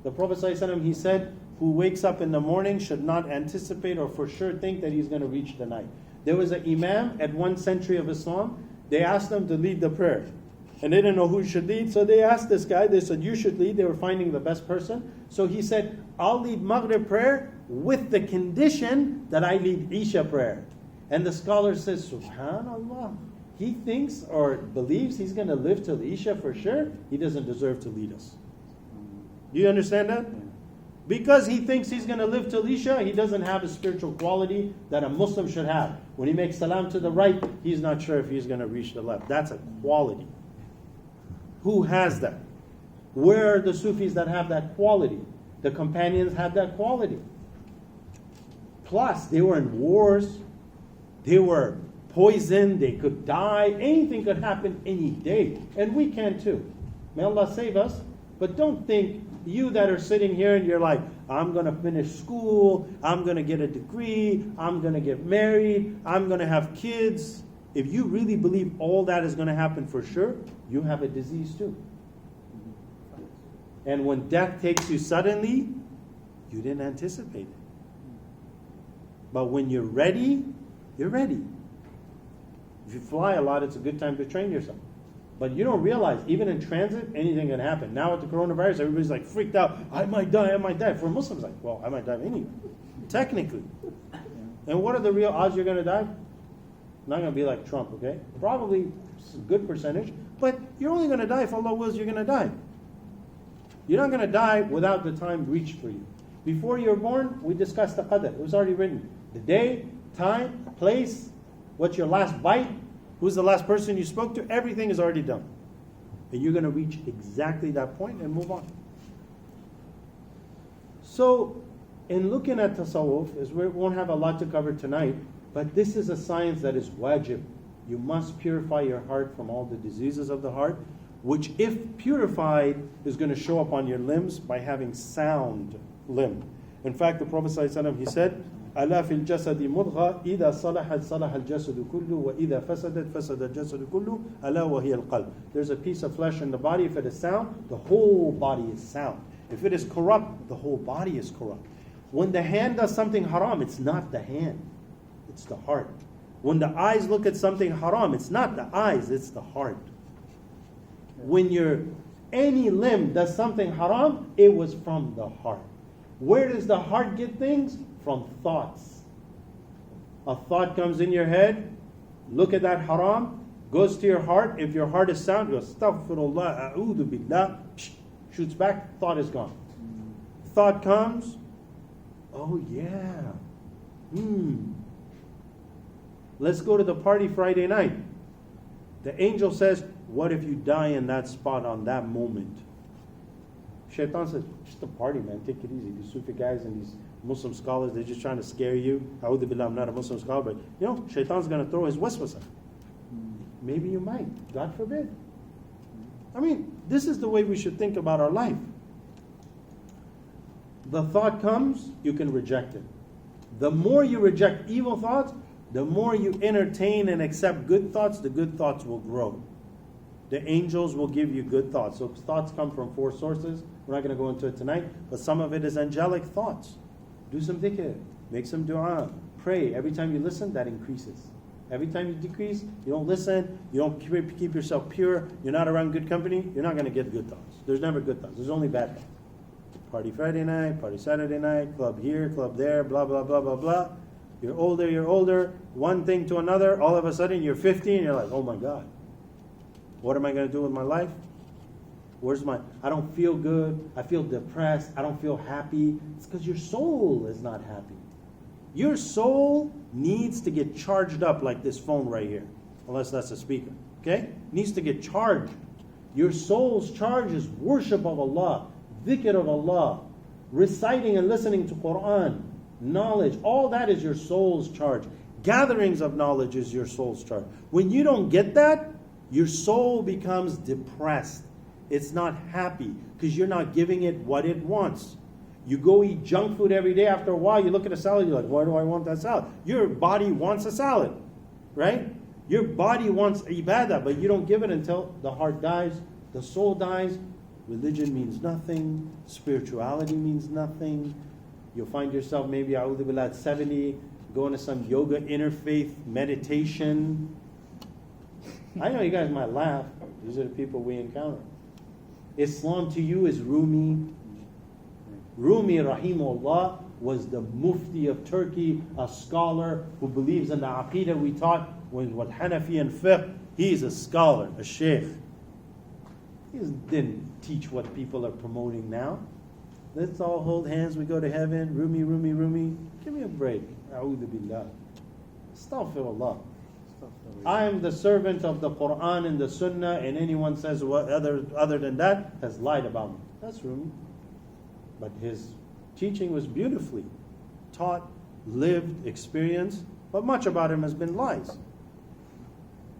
The Prophet ﷺ, he said, who wakes up in the morning should not anticipate or for sure think that he's going to reach the night. There was an imam at 1 century of Islam. They asked him to lead the prayer. And they didn't know who should lead, so they asked this guy. They said, you should lead. They were finding the best person. So he said, I'll lead Maghrib prayer with the condition that I lead Isha prayer. And the scholar says, Subhanallah. He thinks or believes he's going to live till Isha for sure. He doesn't deserve to lead us. Do you understand that? Because he thinks he's going to live till Isha, he doesn't have a spiritual quality that a Muslim should have. When he makes salam to the right, he's not sure if he's going to reach the left. That's a quality. Who has that? Where are the Sufis that have that quality? The companions had that quality. Plus, they were in wars. They were poisoned. They could die. Anything could happen any day. And we can too. May Allah save us. But don't think you that are sitting here and you're like, I'm going to finish school. I'm going to get a degree. I'm going to get married. I'm going to have kids. If you really believe all that is going to happen for sure, you have a disease too. And when death takes you suddenly, you didn't anticipate it. But when you're ready, you're ready. If you fly a lot, it's a good time to train yourself. But you don't realize, even in transit, anything can happen. Now with the coronavirus, everybody's like freaked out. I might die, I might die. For Muslims, like, well, I might die anyway. Technically. And what are the real odds you're going to die? Not going to be like Trump, okay? Probably a good percentage. But you're only going to die if Allah wills you're going to die. You're not going to die without the time reached for you. Before you're born, we discussed the qadr. It was already written. The day, time, place, what's your last bite, who's the last person you spoke to, everything is already done. And you're going to reach exactly that point and move on. So, in looking at tasawwuf, as we won't have a lot to cover tonight, but this is a science that is wajib. You must purify your heart from all the diseases of the heart, which if purified is going to show up on your limbs by having sound limb. In fact, the Prophet ﷺ, he said, ألا في الجسد مضغة إذا صلحت صلح الجسد كله وإذا فسدت فسد الجسد كله ألا وهي القلب. There's a piece of flesh in the body. If it is sound, the whole body is sound. If it is corrupt, the whole body is corrupt. When the hand does something haram, it's not the hand, it's the heart. When the eyes look at something haram, it's not the eyes, it's the heart. When any limb does something haram, it was from the heart. Where does the heart get things? From thoughts. A thought comes in your head, look at that haram, goes to your heart. If your heart is sound, goes, astaghfirullah, a'udhu billah, shoots back, thought is gone. Thought comes, oh yeah, let's go to the party Friday night. The angel says, what if you die in that spot on that moment? Shaitan says, just a party, man, take it easy. These Sufi guys and these Muslim scholars, they're just trying to scare you. A'udhu billah, I'm not a Muslim scholar, but Shaitan's going to throw his waswasa. Maybe you might, God forbid. I mean, this is the way we should think about our life. The thought comes, you can reject it. The more you reject evil thoughts, the more you entertain and accept good thoughts, the good thoughts will grow. The angels will give you good thoughts. So thoughts come from 4 sources. We're not going to go into it tonight, but some of it is angelic thoughts. Do some dhikr, make some dua, pray. Every time you listen, that increases. Every time you decrease, you don't listen, you don't keep yourself pure, you're not around good company, you're not going to get good thoughts. There's never good thoughts. There's only bad thoughts. Party Friday night, party Saturday night, club here, club there, blah, blah, blah, blah, blah. You're older, one thing to another, all of a sudden you're 50 and you're like, oh my God, what am I going to do with my life? I don't feel good, I feel depressed, I don't feel happy. It's because your soul is not happy. Your soul needs to get charged up like this phone right here, unless that's a speaker, okay? Needs to get charged. Your soul's charge is worship of Allah, dhikr of Allah, reciting and listening to Quran, knowledge, all that is your soul's charge. Gatherings of knowledge is your soul's charge. When you don't get that, your soul becomes depressed. It's not happy because you're not giving it what it wants. You go eat junk food every day. After a while, you look at a salad, you're like, why do I want that salad? Your body wants a salad, right? Your body wants ibadah, but you don't give it until the heart dies, the soul dies. Religion means nothing. Spirituality means nothing. You'll find yourself maybe, a'udhu billah, at 70, going to some yoga interfaith meditation. I know you guys might laugh. These are the people we encounter. Islam to you is Rumi. Rumi, rahimahullah, was the mufti of Turkey, a scholar who believes in the aqidah we taught with Hanafi and fiqh. He's a scholar, a sheikh. He didn't teach what people are promoting now. Let's all hold hands, we go to heaven. Rumi, Rumi, Rumi. Give me a break. A'udhu billah. Astaghfirullah. I am the servant of the Quran and the Sunnah, and anyone says what other than that has lied about me. That's Rumi. But his teaching was beautifully taught, lived, experienced, but much about him has been lies.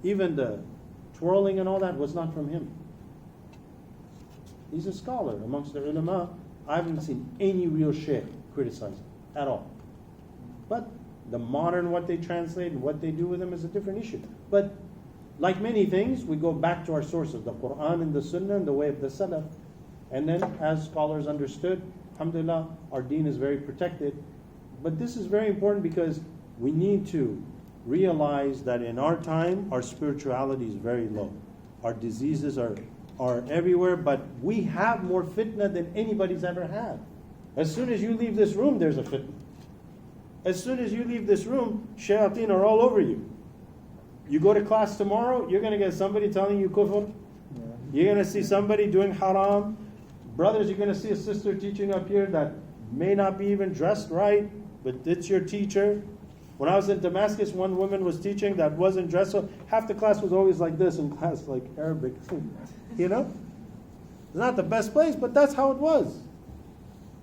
Even the twirling and all that was not from him. He's a scholar amongst the ulama. I haven't seen any real sheikh criticize him at all. But the modern, what they translate and what they do with them is a different issue. But like many things, we go back to our sources, the Quran and the Sunnah and the way of the Salaf. And then as scholars understood, alhamdulillah, our deen is very protected. But this is very important because we need to realize that in our time, our spirituality is very low. Our diseases are everywhere, but we have more fitna than anybody's ever had. As soon as you leave this room, there's a fitna. As soon as you leave this room, shayateen are all over you. You go to class tomorrow, you're going to get somebody telling you kufr. You're going to see somebody doing haram. Brothers, you're going to see a sister teaching up here that may not be even dressed right, but it's your teacher. When I was in Damascus, one woman was teaching that wasn't dressed, so half the class was always like this in class, like Arabic. You know? It's not the best place, but that's how it was.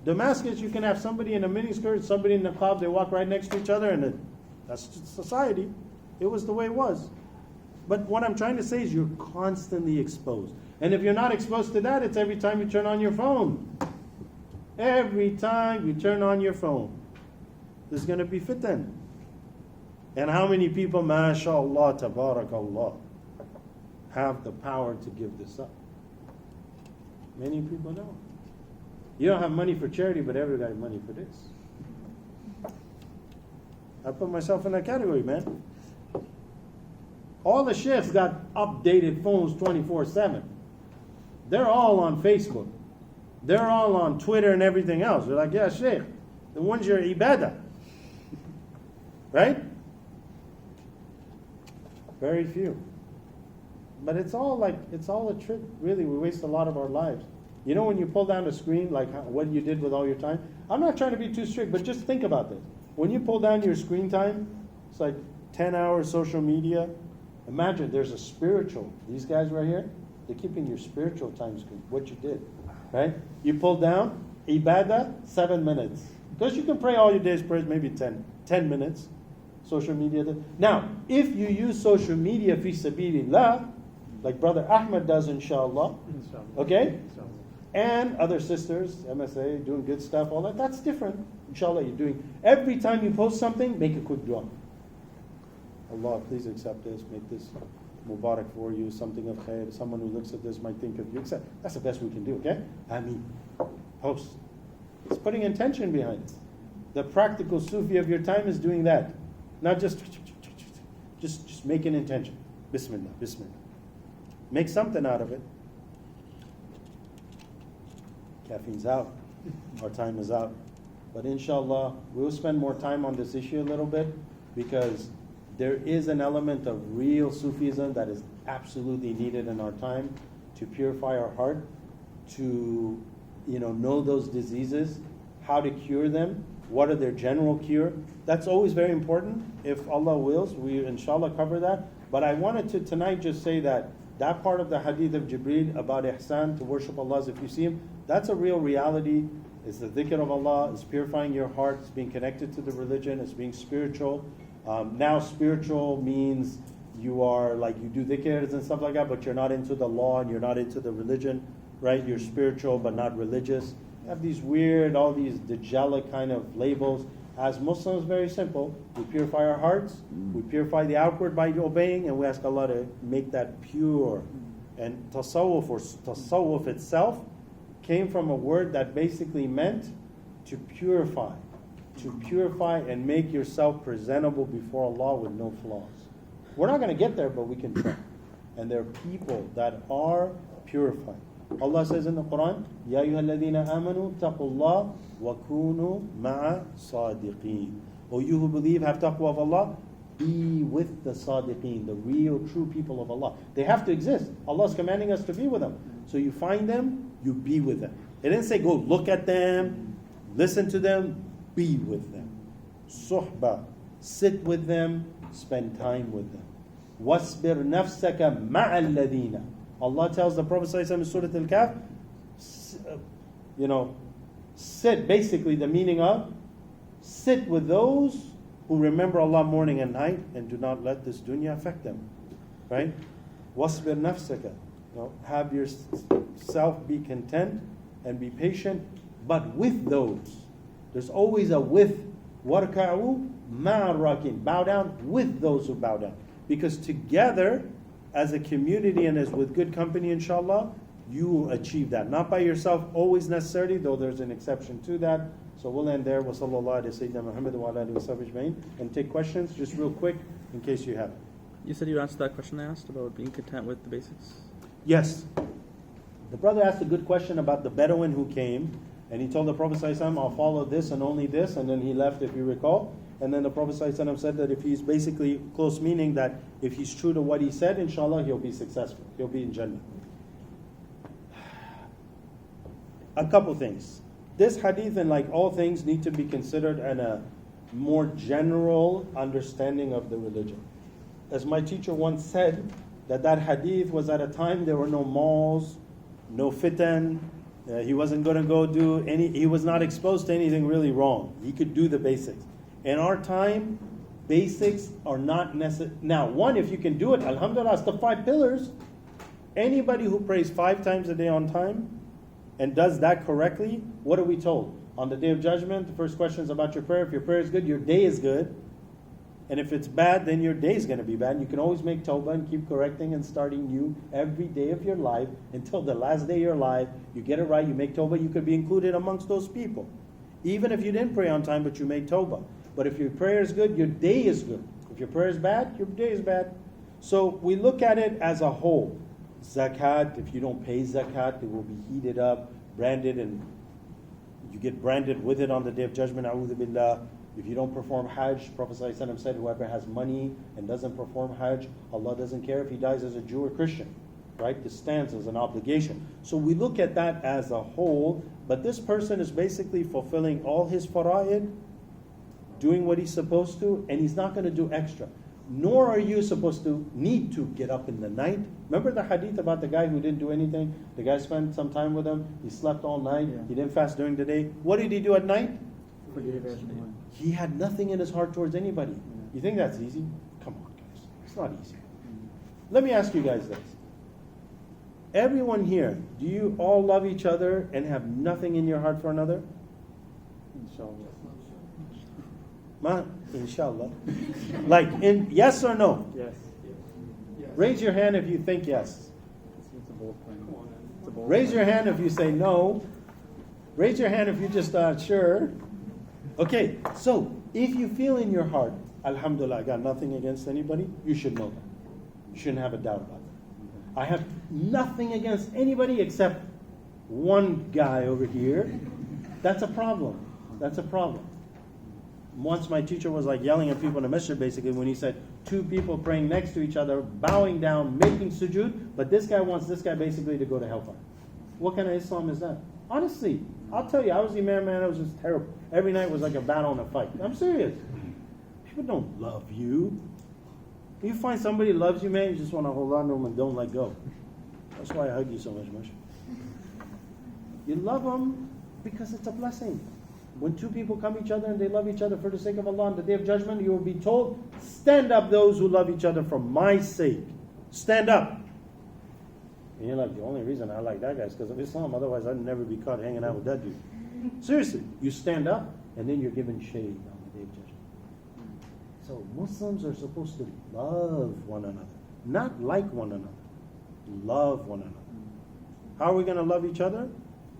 Damascus, you can have somebody in a miniskirt, somebody in the club, they walk right next to each other, and that's just society. It was the way it was. But what I'm trying to say is you're constantly exposed. And if you're not exposed to that, it's every time you turn on your phone. Every time you turn on your phone, there's going to be fitan. And how many people, mashallah, tabarakallah, have the power to give this up? Many people don't. You don't have money for charity, but everybody has money for this. I put myself in that category, man. All the sheikhs got updated phones 24/7. They're all on Facebook. They're all on Twitter and everything else. They're like, yeah, sheikh, the one's your ibadah. Right? Very few. But it's all a trick, really. We waste a lot of our lives. You know when you pull down the screen, like what you did with all your time? I'm not trying to be too strict, but just think about this. When you pull down your screen time, it's like 10 hours social media. Imagine there's a spiritual. These guys right here, they're keeping your spiritual time screen, what you did. Right? You pull down, ibadah, 7 minutes. Because you can pray all your days prayers, maybe 10 minutes. Social media. Now, if you use social media fi sabilillah, like Brother Ahmed does, inshallah, okay? And other sisters, MSA, doing good stuff, all that, that's different. Inshallah, you're doing, every time you post something, make a quick dua. Allah, please accept this, make this mubarak for you, something of khair. Someone who looks at this might think of you. Accept. That's the best we can do, okay? Ameen. Post. It's putting intention behind it. The practical Sufi of your time is doing that. Not just make an intention. Bismillah, Bismillah. Make something out of it. Caffeine's out. Our time is out. But inshallah, we'll spend more time on this issue a little bit because there is an element of real Sufism that is absolutely needed in our time to purify our heart, to know those diseases, how to cure them, what are their general cure. That's always very important. If Allah wills, we inshallah cover that. But I wanted to tonight just say that part of the hadith of Jibreel about ihsan, to worship Allah as if you see Him, that's a real reality. It's the dhikr of Allah, it's purifying your heart, it's being connected to the religion, it's being spiritual. Now spiritual means you are like, you do dhikrs and stuff like that, but you're not into the law and you're not into the religion, right? You're spiritual but not religious. You have these weird, all these dajjalic kind of labels. As Muslims, very simple. We purify our hearts, we purify the outward by obeying, and we ask Allah to make that pure. And tasawwuf, or tasawwuf itself, came from a word that basically meant to purify and make yourself presentable before Allah with no flaws. We're not going to get there, but we can try. And there are people that are purified. Allah says in the Quran, Ya ayyuhalladhina amanu taqullah wa kunu ma'a sadiqeen. O you who believe, have taqwa of Allah, be with the sadiqeen, the real true people of Allah. They have to exist. Allah is commanding us to be with them. So you find them, you be with them. It didn't say go look at them, listen to them, be with them. Suhbah, sit with them, spend time with them. Wasbir nafsaka ma'al ladina. Allah tells the Prophet ﷺ in Surah Al-Kahf, sit, basically the meaning of, sit with those who remember Allah morning and night and do not let this dunya affect them. Right? Wasbir nafsaka. Have yourself be content and be patient, but with those. There's always a with. Warka'u ma'arakin. Bow down with those who bow down. Because together, as a community and as with good company, inshallah, you will achieve that. Not by yourself always necessarily, though there's an exception to that. So we'll end there. Wa sallallahu alayhi wa Muhammad wa ala alihi wa sahbihi ajma'in. And take questions, just real quick, in case you have it. You said you answered that question I asked about being content with the basics? Yes. The brother asked a good question about the Bedouin who came, and he told the Prophet ﷺ, I'll follow this and only this, and then he left, if you recall. And then the Prophet ﷺ said that if he's basically close, meaning that if he's true to what he said, inshallah, he'll be successful. He'll be in Jannah. A couple things. This hadith, and like all things, need to be considered in a more general understanding of the religion. As my teacher once said, that hadith was at a time there were no malls, no fitan. He wasn't going to go do he was not exposed to anything really wrong. He could do the basics. In our time, basics are not necessary. Now, one, if you can do it, alhamdulillah, it's the 5 pillars. Anybody who prays 5 times a day on time and does that correctly, what are we told? On the Day of Judgment, the first question is about your prayer. If your prayer is good, your day is good. And if it's bad, then your day is going to be bad. And you can always make tawbah and keep correcting and starting new every day of your life until the last day of your life. You get it right, you make tawbah, you could be included amongst those people. Even if you didn't pray on time, but you made tawbah. But if your prayer is good, your day is good. If your prayer is bad, your day is bad. So we look at it as a whole. Zakat, if you don't pay zakat, it will be heated up, branded, and you get branded with it on the Day of Judgment. A'udhu billah. If you don't perform Hajj, Prophet ﷺ said, whoever has money and doesn't perform Hajj, Allah doesn't care if he dies as a Jew or Christian. Right? This stands as an obligation. So we look at that as a whole, but this person is basically fulfilling all his fara'id, doing what he's supposed to, and he's not going to do extra. Nor are you supposed to need to get up in the night. Remember the hadith about the guy who didn't do anything? The guy spent some time with him, he slept all night, he didn't fast during the day. What did he do at night? He had nothing in his heart towards anybody. You think that's easy? Come on, guys. It's not easy. Let me ask you guys this. Everyone here, do you all love each other and have nothing in your heart for another? Inshallah. Inshallah. Like, yes or no? Yes. Raise your hand if you think yes. It's a bold claim. Raise your hand if you say no. Raise your hand if you're just not sure. Okay, so if you feel in your heart, alhamdulillah, I got nothing against anybody, you should know that. You shouldn't have a doubt about that. I have nothing against anybody except one guy over here. That's a problem. That's a problem. Once my teacher was like yelling at people in the masjid basically when he said 2 people praying next to each other, bowing down, making sujood, but this guy wants this guy basically to go to hellfire. What kind of Islam is that? Honestly, I'll tell you, I was the Imam, man, it was just terrible. Every night was like a battle and a fight. I'm serious. People don't love you. You find somebody who loves you, man, you just want to hold on to them and don't let go. That's why I hug you so much, Mush. You love them, Because it's a blessing. When two people come each other and they love each other for the sake of Allah on the Day of Judgment, you will be told, stand up those who love each other for my sake. Stand up. And you're like, the only reason I like that guy is because of Islam. Otherwise, I'd never be caught hanging out with that dude. Seriously, you stand up and then you're given shade on the Day of Judgment. So Muslims are supposed to love one another. Not like one another. Love one another. How are we going to love each other?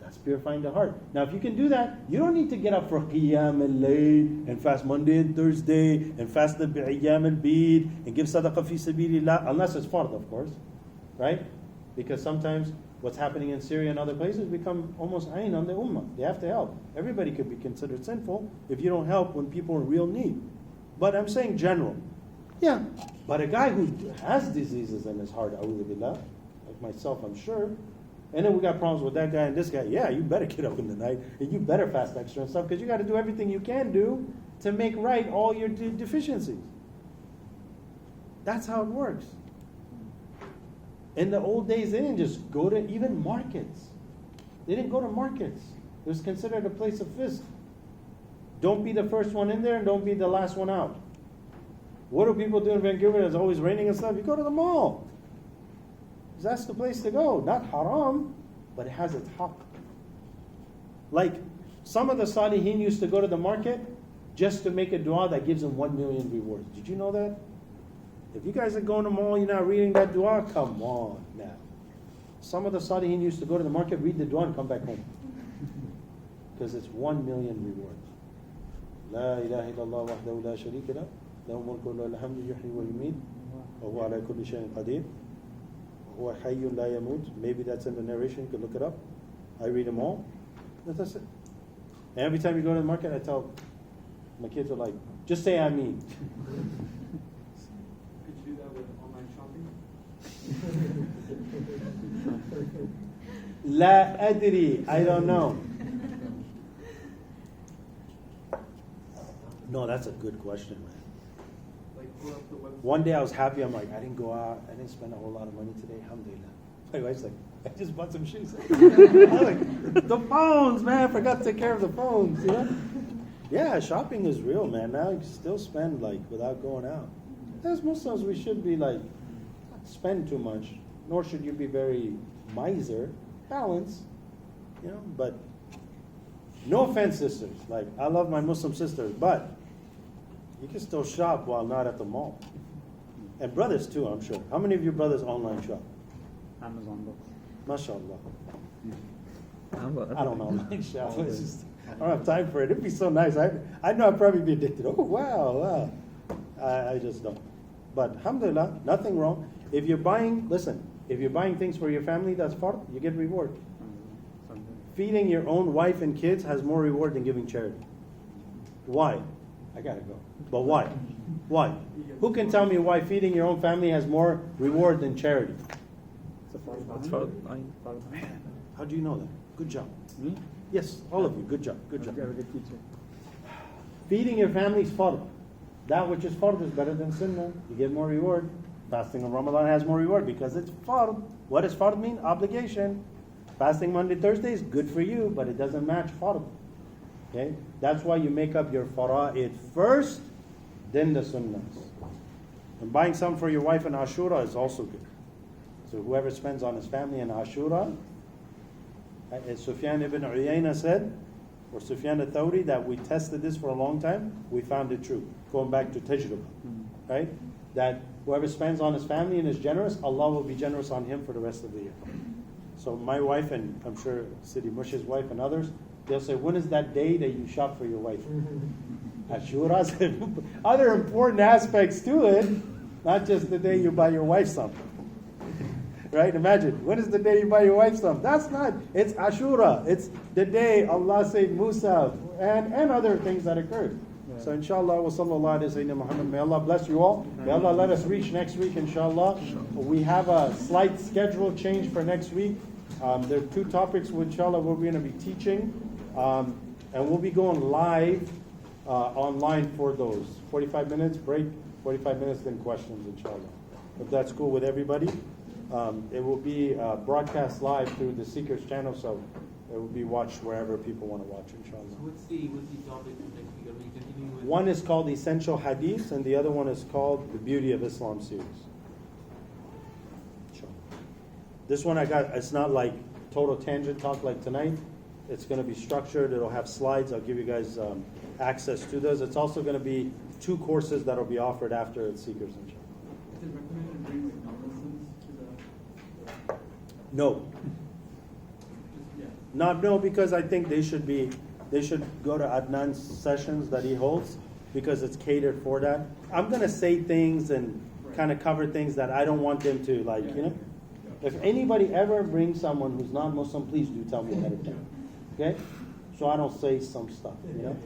That's purifying the heart. Now, if you can do that, you don't need to get up for Qiyam al-Layl and fast Monday and Thursday and fast the Bi'ayyam al-Bid and give sadaqah fi sabilillah, unless it's fard, of course, right? Because sometimes what's happening in Syria and other places become almost ayn on the ummah. They have to help. Everybody could be considered sinful if you don't help when people are in real need. But I'm saying general. Yeah, but a guy who has diseases in his heart, a'udhu billah, like myself, I'm sure, and then we got problems with that guy and this guy. Yeah, you better get up in the night and you better fast extra and stuff because you got to do everything you can do to make right all your deficiencies. That's how it works. In the old days, they didn't just go to even markets. They didn't go to markets. It was considered a place of fisk. Don't be the first one in there and don't be the last one out. What do people do in Vancouver? It's always raining and stuff. You go to the mall. That's the place to go. Not haram, but it has its haqq. Like some of the Salihin used to go to the market just to make a dua that gives them 1 million rewards. Did you know that? If you guys are going to the mall, you're not reading that dua, come on now. Some of the Salihin used to go to the market, read the dua, and come back home. Because it's 1 million rewards. La ilaha illallah wahdahu la sharika lah. له الملك وله الحمد يحيي ويميت وهو على كل شيء قدير وهو حي لا يموت. Maybe that's in the narration, you could look it up. I read them all. That's it. And every time you go to the market, I tell my kids are like, just say Ameen. Could you do that with online shopping? La adri, I don't know. No, that's a good question, man. One day I was happy. I'm like, I didn't go out. I didn't spend a whole lot of money today. Alhamdulillah. My wife's like, I just bought some shoes. I was like, the phones, man. I forgot to take care of the phones. You know? Yeah, shopping is real, man. Now you can still spend like without going out. As Muslims, we should be like, not spend too much. Nor should you be very miser. Balance, you know. But no offense, sisters. Like I love my Muslim sisters, but you can still shop while not at the mall. And brothers too, I'm sure. How many of your brothers online shop? Amazon books. MashaAllah. I I don't online shop. It's just, I don't have time for it. It'd be so nice. I know I'd probably be addicted. Oh, wow. I just don't. But alhamdulillah, nothing wrong. If you're buying, listen, if you're buying things for your family, that's fard, you get reward. Feeding your own wife and kids has more reward than giving charity. Why? I gotta go. But why? Why? Who can tell me why feeding your own family has more reward than charity? Man, how do you know that? Good job. Me? Yes, all of you. Good job. Good job. You're a good teacher. Feeding your family is fard. That which is fard is better than sunnah. You get more reward. Fasting of Ramadan has more reward because it's fard. What does fard mean? Obligation. Fasting Monday, Thursday is good for you, but it doesn't match fard. Okay? That's why you make up your fara'id first, then the sunnahs. And buying some for your wife in Ashura is also good. So whoever spends on his family in Ashura, as Sufyan ibn Uyayna said, or Sufyan al-Thawri, that we tested this for a long time, we found it true. Going back to tajribah, right? That whoever spends on his family and is generous, Allah will be generous on him for the rest of the year. So my wife, and I'm sure Sidi Mush's wife and others, they'll say, when is that day that you shop for your wife? Ashura, other important aspects to it, not just the day you buy your wife something. Right? Imagine, when is the day you buy your wife something? That's not, it's Ashura. It's the day Allah saved Musa and other things that occurred. Yeah. So inshallah, wa sallallahu alayhi wa sallam Muhammad. May Allah bless you all. May Allah let us reach next week, inshallah. We have a slight schedule change for next week. There are two topics, inshallah, we're going to be teaching. And we'll be going live online for those. 45 minutes break, 45 minutes then questions, inshallah. If that's cool with everybody. It will be broadcast live through the Seekers channel, so It will be watched wherever people want to watch, So inshallah. what's the topic for next week? Are we continuing with? One is called Essential Hadith, and the other one is called The Beauty of Islam series. Inshallah. This one it's not like total tangent talk like tonight. It's going to be structured. It'll have slides. I'll give you guys access to those. It's also going to be 2 courses that will be offered after at Seekers, inshallah. Is it recommended to bring like non-Muslims to the? No. Yeah. No, because I think they should go to Adnan's sessions that he holds because it's catered for that. I'm going to say things and kind of cover things that I don't want them to like, you know. If anybody ever brings someone who's not Muslim, please do tell me ahead of time. Okay? So I don't say some stuff, you know.